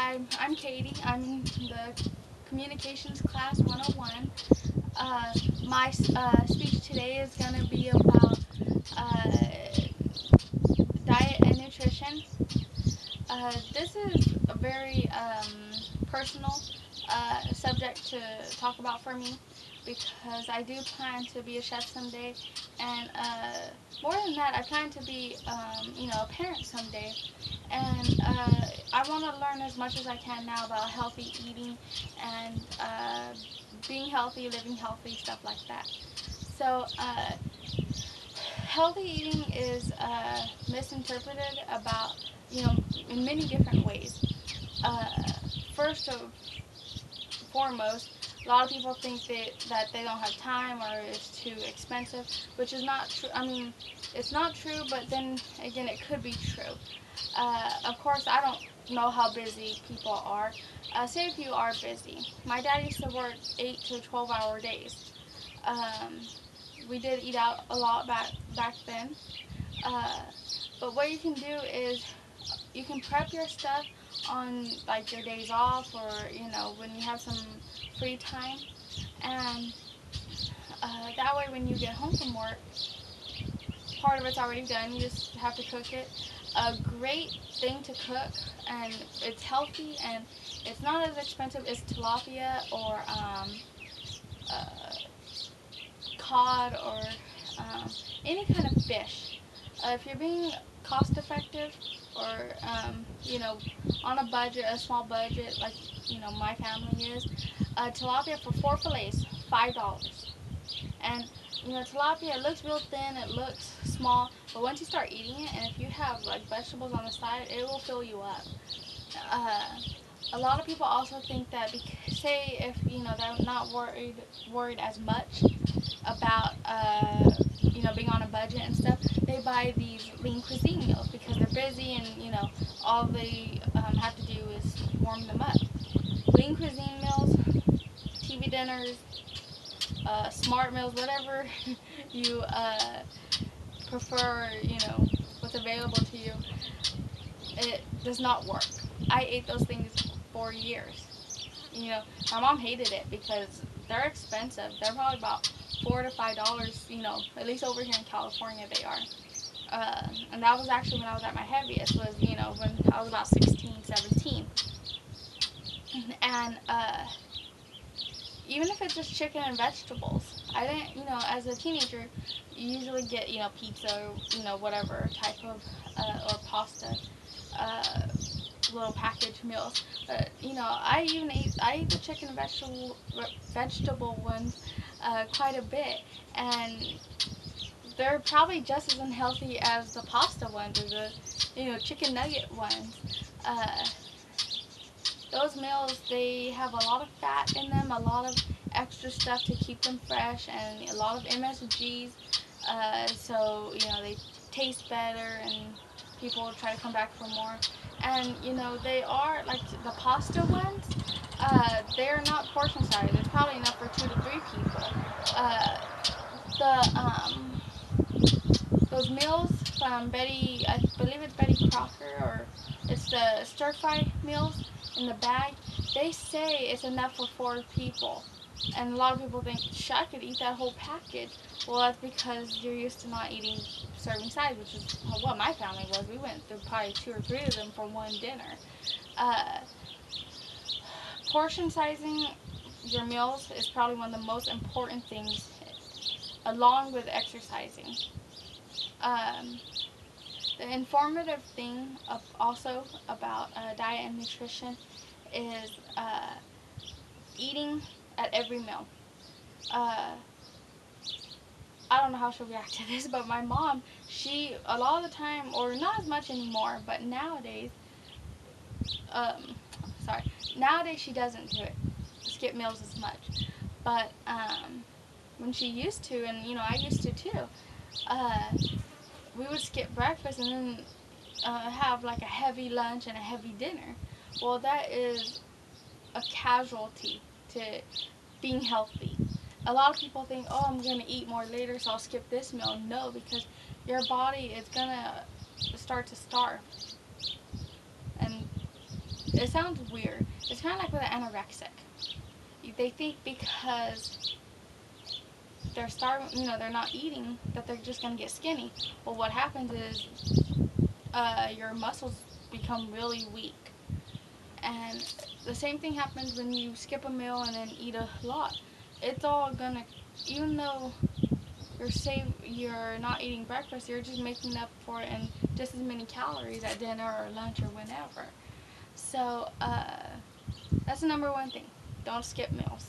Hi, I'm Katie. I'm in the Communications Class 101. Uh, my speech today is going to be about uh, diet and nutrition. This is a very personal subject to talk about for me because I do plan to be a chef someday, and more than that, I plan to be, a parent someday. And I want to learn as much as I can now about healthy eating and being healthy, living healthy, stuff like that. So, healthy eating is misinterpreted about, in many different ways. Uh, First of foremost, a lot of people think that they don't have time or it's too expensive, which is not true. I mean, it's not true, but then again, it could be true. Of course, I don't know how busy people are. Say if you are busy. My dad used to work 8 to 12-hour days. Um, we did eat out a lot back then. Uh, but what you can do is you can prep your stuff on like your days off or when you have some free time, and that way when you get home from work, part of it's already done. You just have to cook it. A great thing to cook, and it's healthy and it's not as expensive as tilapia or uh, cod or any kind of fish. If you're being cost effective or on a budget, a small budget like my family is, tilapia for 4 fillets, $5. And tilapia, it looks real thin, it looks small, but once you start eating it, and if you have like vegetables on the side, it will fill you up. Uh, a lot of people also think that say if they're not worried as much about being on a budget and stuff, they buy these lean cuisine meals because they're busy and all they have to do is warm them up. Lean cuisine meals, TV dinners, smart meals, whatever you prefer, what's available to you, it does not work. I ate those things for years. My mom hated it because they're expensive. They're probably about $4 to $5. At least over here in California they are. And that was actually when I was at my heaviest. Was when I was about 16, 17, and even if it's just chicken and vegetables, I didn't. As a teenager, you usually get pizza, whatever type of or pasta. Uh, Little package meals. But I eat the chicken and vegetable ones quite a bit, and they're probably just as unhealthy as the pasta ones or the chicken nugget ones. Uh, those meals, they have a lot of fat in them, a lot of extra stuff to keep them fresh, and a lot of MSGs. So they taste better, and people try to come back for more. And they are like the pasta ones. They're not portion size. It's probably enough for 2 to 3 people. The Those meals from Betty, I believe it's Betty Crocker, or it's the stir fry meals in the bag. They say it's enough for 4 people. And a lot of people think, I could eat that whole package. Well, that's because you're used to not eating serving size, which is what my family was. We went through probably 2 or 3 of them for one dinner. Uh, Portion sizing your meals is probably one of the most important things, along with exercising. Um, The informative thing also about diet and nutrition is eating at every meal. Uh, I don't know how she'll react to this, but my mom, she, a lot of the time, or not as much anymore, but nowadays, um, sorry, nowadays she doesn't do it, skip meals as much. But when she used to, and I used to too, uh, we would skip breakfast and then have like a heavy lunch and a heavy dinner. Well, that is a casualty to being healthy. A lot of people think, oh, I'm going to eat more later, so I'll skip this meal. No, because your body is going to start to starve. And it sounds weird. It's kind of like with an anorexic. They think because they're starving, they're not eating, that they're just gonna get skinny. Well, what happens is your muscles become really weak, and the same thing happens when you skip a meal and then eat a lot. It's all gonna, even though you're not eating breakfast, you're just making up for it in just as many calories at dinner or lunch or whenever. So that's the number one thing. Don't skip meals.